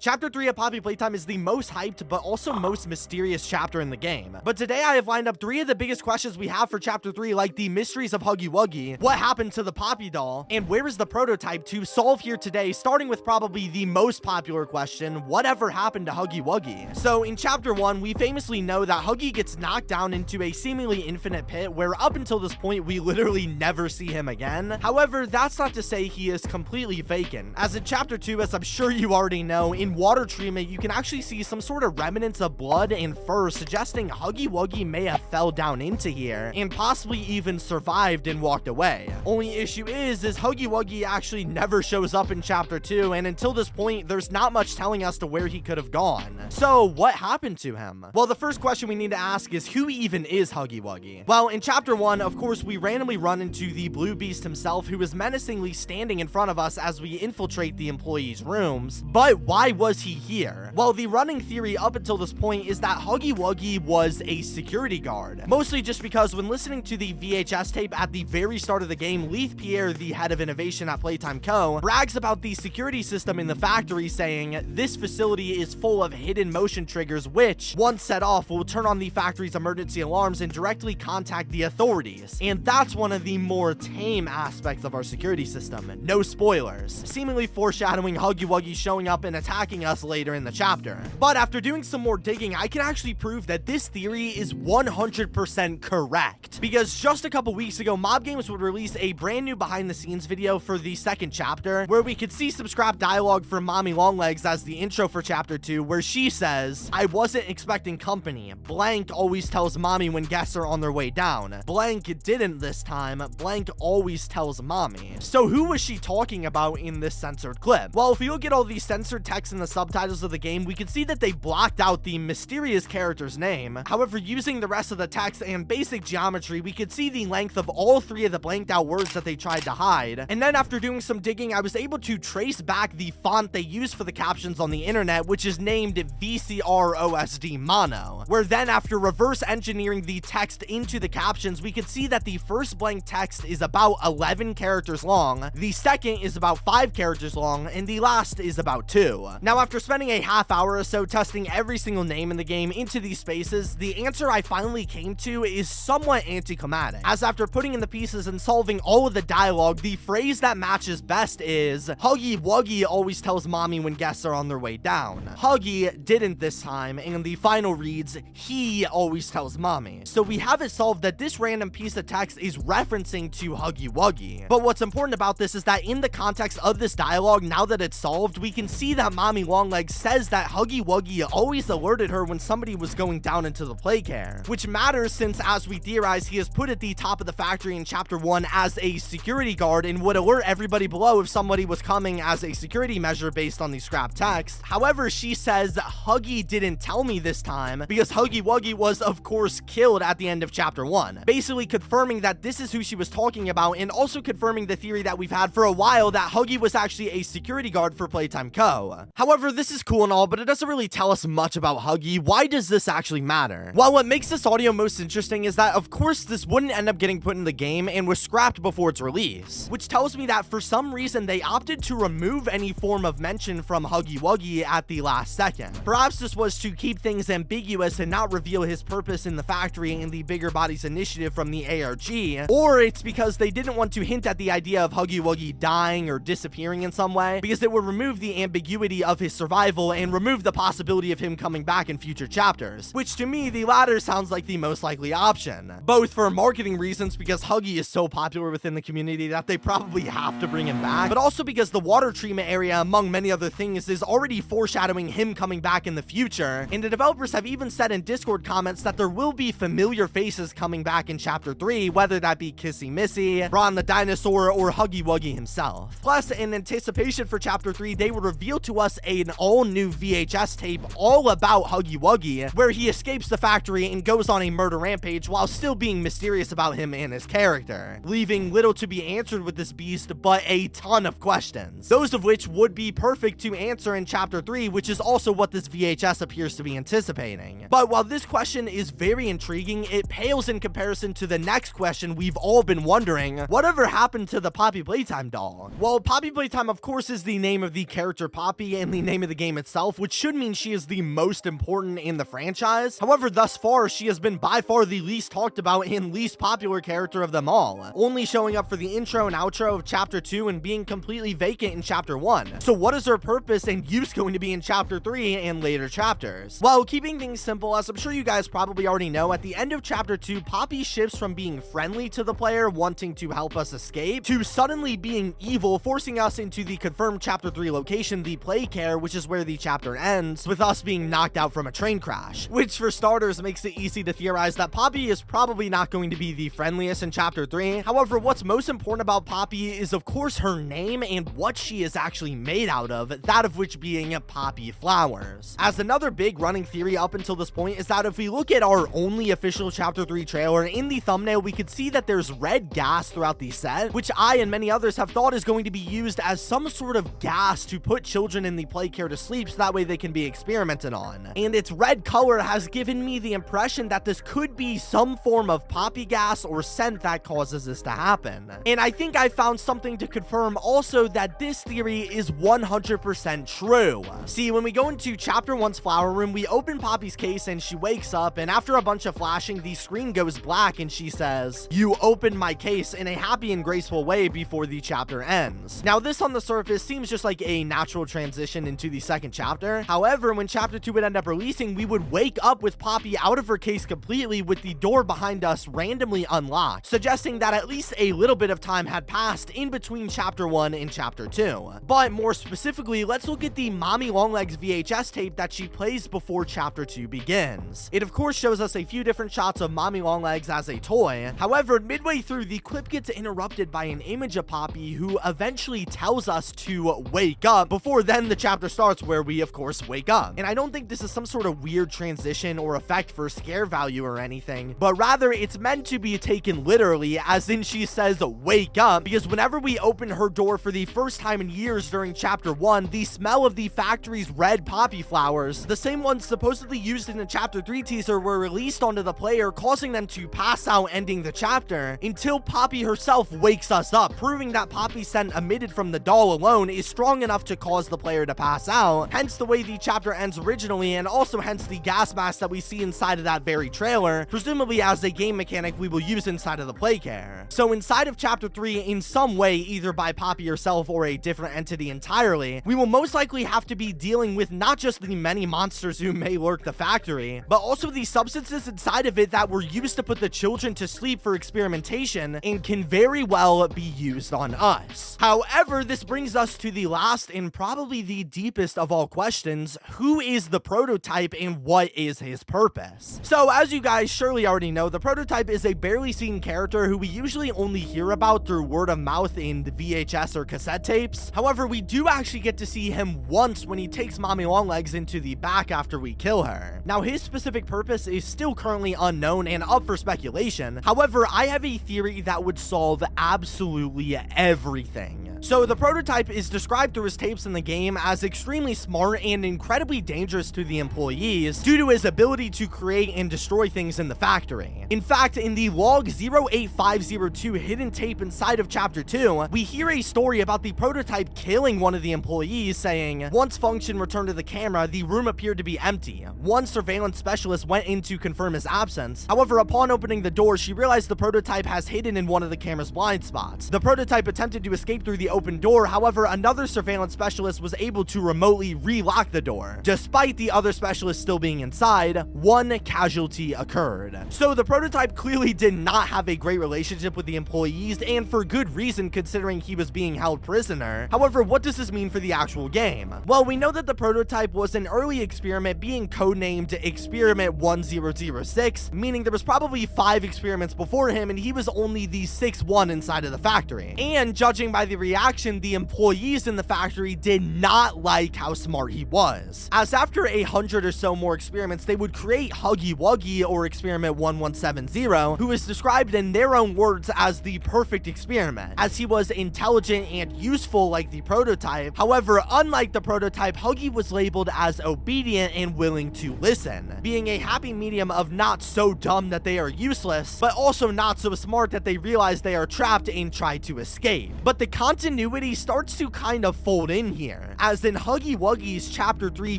Chapter 3 of Poppy Playtime is the most hyped but also most mysterious chapter in the game. But today I have lined up 3 of the biggest questions we have for Chapter 3, like the mysteries of Huggy Wuggy, what happened to the Poppy doll, and where is the prototype, to solve here today, starting with probably the most popular question: whatever happened to Huggy Wuggy? So in Chapter 1, we famously know that Huggy gets knocked down into a seemingly infinite pit where up until this point we literally never see him again. However, that's not to say he is completely vacant, as in Chapter 2, as I'm sure you already know, in water treatment, you can actually see some sort of remnants of blood and fur, suggesting Huggy Wuggy may have fell down into here and possibly even survived and walked away. Only issue is Huggy Wuggy actually never shows up in Chapter 2, and until this point, there's not much telling us to where he could have gone. So what happened to him? Well, the first question we need to ask is, who even is Huggy Wuggy? Well, in Chapter 1, of course, we randomly run into the blue beast himself, who is menacingly standing in front of us as we infiltrate the employees' rooms. But why was he here? Well, the running theory up until this point is that Huggy Wuggy was a security guard, mostly just because when listening to the VHS tape at the very start of the game, Leith Pierre, the head of innovation at Playtime Co, brags about the security system in the factory, saying this facility is full of hidden motion triggers which, once set off, will turn on the factory's emergency alarms and directly contact the authorities. And that's one of the more tame aspects of our security system. No spoilers, seemingly foreshadowing Huggy Wuggy showing up and attacking us later in the chapter. But after doing some more digging, I can actually prove that this theory is 100% correct, because just a couple weeks ago, Mob Games would release a brand new behind the scenes video for the second chapter, where we could see some scrap dialogue from Mommy Longlegs as the intro for Chapter 2, where she says, "I wasn't expecting company. Blank always tells Mommy when guests are on their way down. Blank didn't this time. Blank always tells Mommy." So who was she talking about in this censored clip? Well, if you look at all the censored text in the subtitles of the game, we can see that they blocked out the mysterious character's name. However, using the rest of the text and basic geometry, we could see the length of all 3 of the blanked out words that they tried to hide. And then after doing some digging, I was able to trace back the font they used for the captions on the internet, which is named VCROSD Mono, where then after reverse engineering the text into the captions, we could see that the first blank text is about 11 characters long, the second is about 5 characters long, and the last is about 2. Now, after spending a half hour or so testing every single name in the game into these spaces, the answer I finally came to is somewhat anticlimactic, as after putting in the pieces and solving all of the dialogue, the phrase that matches best is, "Huggy Wuggy always tells Mommy when guests are on their way down. Huggy didn't this time," and the final reads, "He always tells Mommy." So we have it solved that this random piece of text is referencing to Huggy Wuggy. But what's important about this is that in the context of this dialogue, now that it's solved, we can see that Mommy Longlegs says that Huggy Wuggy always alerted her when somebody was going down into the playcare, which matters since, as we theorize, he is put at the top of the factory in Chapter 1 as a security guard and would alert everybody below if somebody was coming as a security measure based on the scrap text. However, she says Huggy didn't tell me this time, because Huggy Wuggy was of course killed at the end of Chapter 1, basically confirming that this is who she was talking about, and also confirming the theory that we've had for a while that Huggy was actually a security guard for Playtime Co. However, this is cool and all, but it doesn't really tell us much about Huggy. Why does this actually matter? Well, what makes this audio most interesting is that, of course, this wouldn't end up getting put in the game and was scrapped before its release, which tells me that for some reason they opted to remove any form of mention from Huggy Wuggy at the last second. Perhaps this was to keep things ambiguous and not reveal his purpose in the factory and the Bigger Bodies initiative from the ARG, or it's because they didn't want to hint at the idea of Huggy Wuggy dying or disappearing in some way, because it would remove the ambiguity of his survival and remove the possibility of him coming back in future chapters, which to me, the latter sounds like the most likely option, both for marketing reasons because Huggy is so popular within the community that they probably have to bring him back, but also because the water treatment area, among many other things, is already foreshadowing him coming back in the future, and the developers have even said in Discord comments that there will be familiar faces coming back in Chapter 3, whether that be Kissy Missy, Ron the Dinosaur, or Huggy Wuggy himself. Plus, in anticipation for Chapter 3, they would reveal to us an all-new VHS tape all about Huggy Wuggy, where he escapes the factory and goes on a murder rampage while still being mysterious about him and his character, leaving little to be answered with this beast but a ton of questions, those of which would be perfect to answer in Chapter 3, which is also what this VHS appears to be anticipating. But while this question is very intriguing, it pales in comparison to the next question we've all been wondering: whatever happened to the Poppy Playtime doll? Well, Poppy Playtime, of course, is the name of the character Poppy, and in the name of the game itself, which should mean she is the most important in the franchise. However, thus far, she has been by far the least talked about and least popular character of them all, only showing up for the intro and outro of Chapter 2 and being completely vacant in Chapter 1. So what is her purpose and use going to be in Chapter 3 and later chapters? Well, keeping things simple, as I'm sure you guys probably already know, at the end of Chapter 2, Poppy shifts from being friendly to the player, wanting to help us escape, to suddenly being evil, forcing us into the confirmed Chapter 3 location, the Playcare, which is where the chapter ends, with us being knocked out from a train crash. Which, for starters, makes it easy to theorize that Poppy is probably not going to be the friendliest in Chapter 3. However, what's most important about Poppy is, of course, her name and what she is actually made out of, that of which being poppy flowers. As another big running theory up until this point is that if we look at our only official Chapter 3 trailer, in the thumbnail we could see that there's red gas throughout the set, which I and many others have thought is going to be used as some sort of gas to put children in the Playcare to sleep so that way they can be experimented on. And its red color has given me the impression that this could be some form of poppy gas or scent that causes this to happen. And I think I found something to confirm also that this theory is 100% true. See, when we go into Chapter 1's flower room, we open Poppy's case and she wakes up, and after a bunch of flashing, the screen goes black and she says, "You opened my case," in a happy and graceful way before the chapter ends. Now, this on the surface seems just like a natural transition into the second chapter. However, when Chapter 2 would end up releasing, we would wake up with Poppy out of her case completely with the door behind us randomly unlocked, suggesting that at least a little bit of time had passed in between Chapter 1 and Chapter 2. But more specifically, let's look at the Mommy Longlegs VHS tape that she plays before Chapter 2 begins. It of course shows us a few different shots of Mommy Longlegs as a toy. However, midway through, the clip gets interrupted by an image of Poppy who eventually tells us to wake up. Before then, the chapter starts where we of course wake up. And I don't think this is some sort of weird transition or effect for scare value or anything, but rather it's meant to be taken literally, as in she says wake up, because whenever we open her door for the first time in years during Chapter 1, the smell of the factory's red poppy flowers, the same ones supposedly used in the Chapter 3 teaser, were released onto the player, causing them to pass out, ending the chapter, until Poppy herself wakes us up, proving that Poppy's scent emitted from the doll alone is strong enough to cause the player to pass out, hence the way the chapter ends originally, and also hence the gas mask that we see inside of that very trailer, presumably as a game mechanic we will use inside of the Playcare. So inside of Chapter 3, in some way, either by Poppy herself or a different entity entirely, we will most likely have to be dealing with not just the many monsters who may lurk the factory, but also the substances inside of it that were used to put the children to sleep for experimentation and can very well be used on us. However, this brings us to the last and probably the deepest of all questions: who is the prototype and what is his purpose? So as you guys surely already know, the prototype is a barely seen character who we usually only hear about through word of mouth in the VHS or cassette tapes. However, we do actually get to see him once when he takes Mommy Longlegs into the back after we kill her. Now, his specific purpose is still currently unknown and up for speculation. However, I have a theory that would solve absolutely everything. So the prototype is described through his tapes in the game as extremely smart and incredibly dangerous to the employees due to his ability to create and destroy things in the factory. In fact, in the log 08502 hidden tape inside of Chapter 2, we hear a story about the prototype killing one of the employees, saying, "Once function returned to the camera, the room appeared to be empty. One surveillance specialist went in to confirm his absence. However, upon opening the door, she realized the prototype has hidden in one of the camera's blind spots. The prototype attempted to escape through the open door. However, another surveillance specialist was able to remotely relock the door. Despite the other specialist still being inside, one casualty occurred." So the prototype clearly did not have a great relationship with the employees, and for good reason considering he was being held prisoner. However, what does this mean for the actual game? Well, we know that the prototype was an early experiment being codenamed Experiment 1006, meaning there was probably 5 experiments before him and he was only the 6th one inside of the factory. And judging by the reaction, the employees in the factory did not like how smart he was, as after 100 or so more experiments, they would create HUGGY or Experiment 1170, who is described in their own words as the perfect experiment, as he was intelligent and useful like the prototype. However, unlike the prototype, HUGGY was labeled as obedient and willing to listen, being a happy medium of not so dumb that they are useless, but also not so smart that they realize they are trapped and try to escape. But the content continuity starts to kind of fold in here, as in Huggy Wuggy's Chapter 3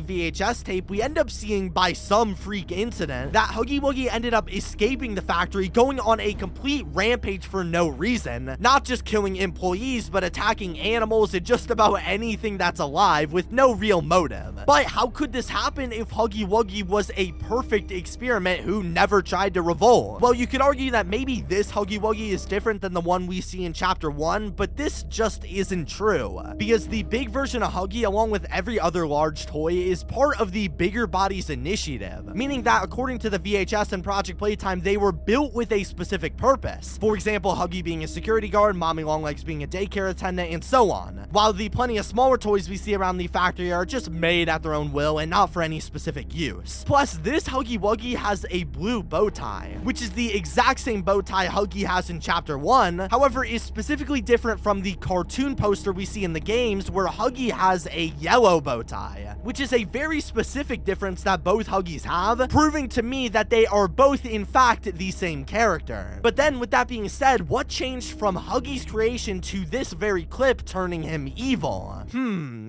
VHS tape, we end up seeing by some freak incident that Huggy Wuggy ended up escaping the factory, going on a complete rampage for no reason, not just killing employees, but attacking animals and just about anything that's alive with no real motive. But how could this happen if Huggy Wuggy was a perfect experiment who never tried to revolt? Well, you could argue that maybe this Huggy Wuggy is different than the one we see in Chapter 1, but this just isn't true, because the big version of Huggy, along with every other large toy, is part of the Bigger Bodies Initiative, meaning that according to the VHS and Project Playtime, they were built with a specific purpose. For example, Huggy being a security guard, Mommy Longlegs being a daycare attendant, and so on. While the plenty of smaller toys we see around the factory are just made at their own will and not for any specific use. Plus, this Huggy Wuggy has a blue bow tie, which is the exact same bow tie Huggy has in Chapter 1, however, is specifically different from the cartoon poster we see in the games where Huggy has a yellow bow tie, which is a very specific difference that both Huggies have, proving to me that they are both in fact the same character. But then with that being said, what changed from Huggy's creation to this very clip turning him evil?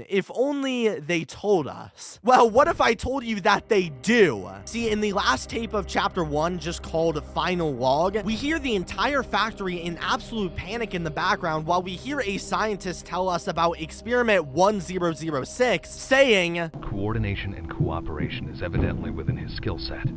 If only they told us. Well, what if I told you that they do? See, in the last tape of Chapter 1, just called Final Log, we hear the entire factory in absolute panic in the background while we hear a scientist tell us about Experiment 1006, saying, "Coordination and cooperation is evidently within his skill set,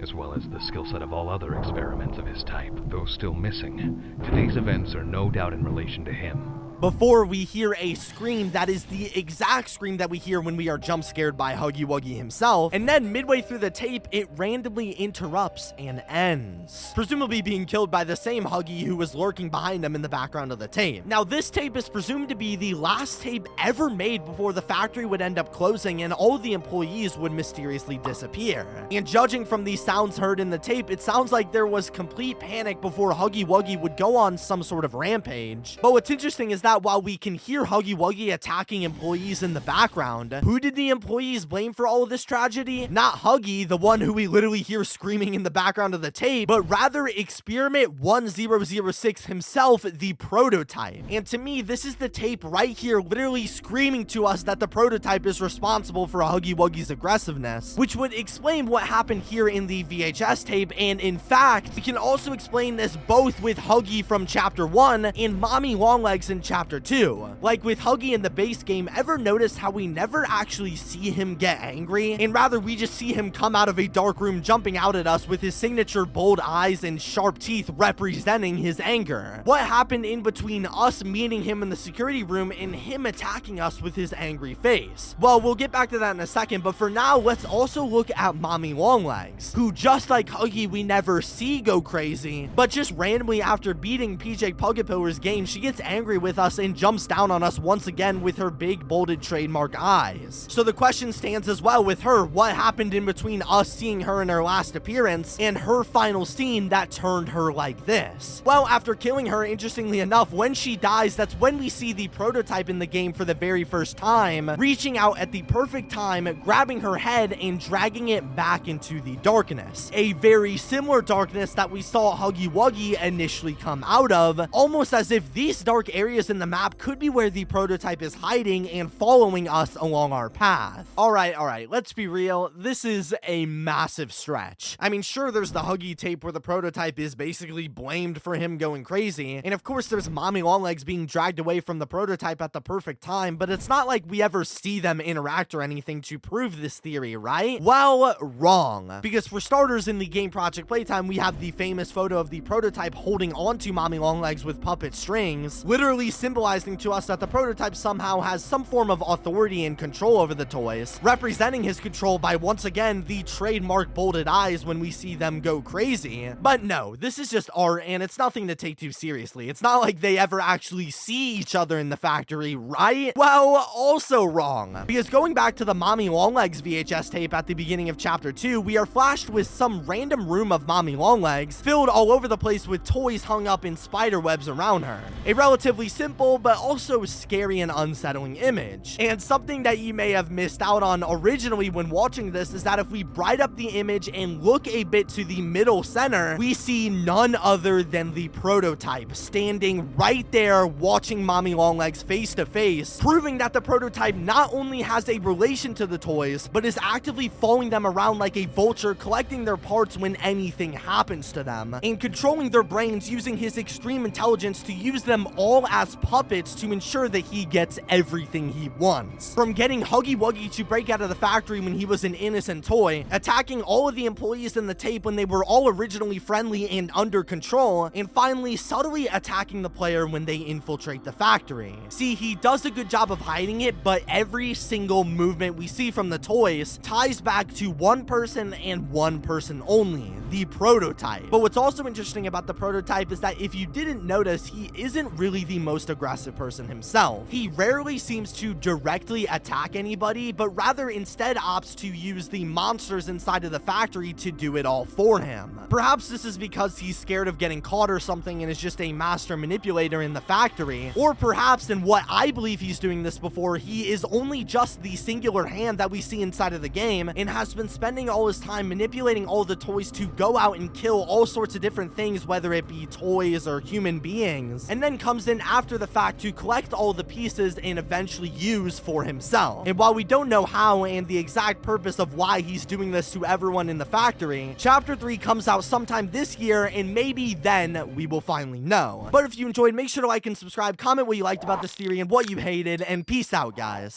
as well as the skill set of all other experiments of his type. Though still missing, today's events are no doubt in relation to him." Before we hear a scream that is the exact scream that we hear when we are jump scared by Huggy Wuggy himself, and then midway through the tape, it randomly interrupts and ends, presumably being killed by the same Huggy who was lurking behind him in the background of the tape. Now, this tape is presumed to be the last tape ever made before the factory would end up closing and all the employees would mysteriously disappear. And judging from the sounds heard in the tape, it sounds like there was complete panic before Huggy Wuggy would go on some sort of rampage. But what's interesting is that while we can hear Huggy Wuggy attacking employees in the background, who did the employees blame for all of this tragedy? Not Huggy, the one who we literally hear screaming in the background of the tape, but rather Experiment 1006 himself, the prototype. And to me, this is the tape right here literally screaming to us that the prototype is responsible for Huggy Wuggy's aggressiveness, which would explain what happened here in the VHS tape. And in fact, we can also explain this both with Huggy from Chapter 1 and Mommy Longlegs in Chapter 2. Like with Huggy in the base game, ever notice how we never actually see him get angry, and rather we just see him come out of a dark room jumping out at us with his signature bold eyes and sharp teeth representing his anger? What happened in between us meeting him in the security room and him attacking us with his angry face? Well, we'll get back to that in a second, but for now, let's also look at Mommy Longlegs, who just like Huggy we never see go crazy, but just randomly after beating PJ Pugapillar's game, she gets angry with us and jumps down on us once again with her big bolded trademark eyes. So the question stands as well with her, what happened in between us seeing her in her last appearance and her final scene that turned her like this? Well, after killing her, interestingly enough, when she dies, that's when we see the prototype in the game for the very first time, reaching out at the perfect time, grabbing her head and dragging it back into the darkness. A very similar darkness that we saw Huggy Wuggy initially come out of, almost as if these dark areas in the map could be where the prototype is hiding and following us along our path. Alright, let's be real, this is a massive stretch. I mean, sure, there's the Huggy tape where the prototype is basically blamed for him going crazy, and of course there's Mommy Longlegs being dragged away from the prototype at the perfect time, but it's not like we ever see them interact or anything to prove this theory, right? Well, wrong. Because for starters, in the game Project Playtime, we have the famous photo of the prototype holding onto Mommy Longlegs with puppet strings, literally symbolizing to us that the prototype somehow has some form of authority and control over the toys, representing his control by once again the trademark bolded eyes when we see them go crazy. But no, this is just art and it's nothing to take too seriously. It's not like they ever actually see each other in the factory, right? Well, also wrong. Because going back to the Mommy Longlegs VHS tape at the beginning of Chapter 2, we are flashed with some random room of Mommy Longlegs filled all over the place with toys hung up in spider webs around her. A relatively simple simple but also scary and unsettling image. And something that you may have missed out on originally when watching this is that if we bright up the image and look a bit to the middle center, we see none other than the prototype standing right there watching Mommy Longlegs face to face, proving that the prototype not only has a relation to the toys, but is actively following them around like a vulture, collecting their parts when anything happens to them, and controlling their brains using his extreme intelligence to use them all as puppets to ensure that he gets everything he wants. From getting Huggy Wuggy to break out of the factory when he was an innocent toy, attacking all of the employees in the tape when they were all originally friendly and under control, and finally subtly attacking the player when they infiltrate the factory. See, he does a good job of hiding it, but every single movement we see from the toys ties back to one person and one person only, the prototype. But what's also interesting about the prototype is that if you didn't notice, he isn't really the most aggressive person himself. He rarely seems to directly attack anybody, but rather instead opts to use the monsters inside of the factory to do it all for him. Perhaps this is because he's scared of getting caught or something and is just a master manipulator in the factory, or perhaps, in what I believe he's doing this before, he is only just the singular hand that we see inside of the game and has been spending all his time manipulating all the toys to go out and kill all sorts of different things, whether it be toys or human beings, and then comes in after the fact to collect all the pieces and eventually use for himself. And while we don't know how and the exact purpose of why he's doing this to everyone in the factory, Chapter 3 comes out sometime this year, and maybe then we will finally know. But if you enjoyed, make sure to like and subscribe, comment what you liked about this theory and what you hated, and peace out, guys.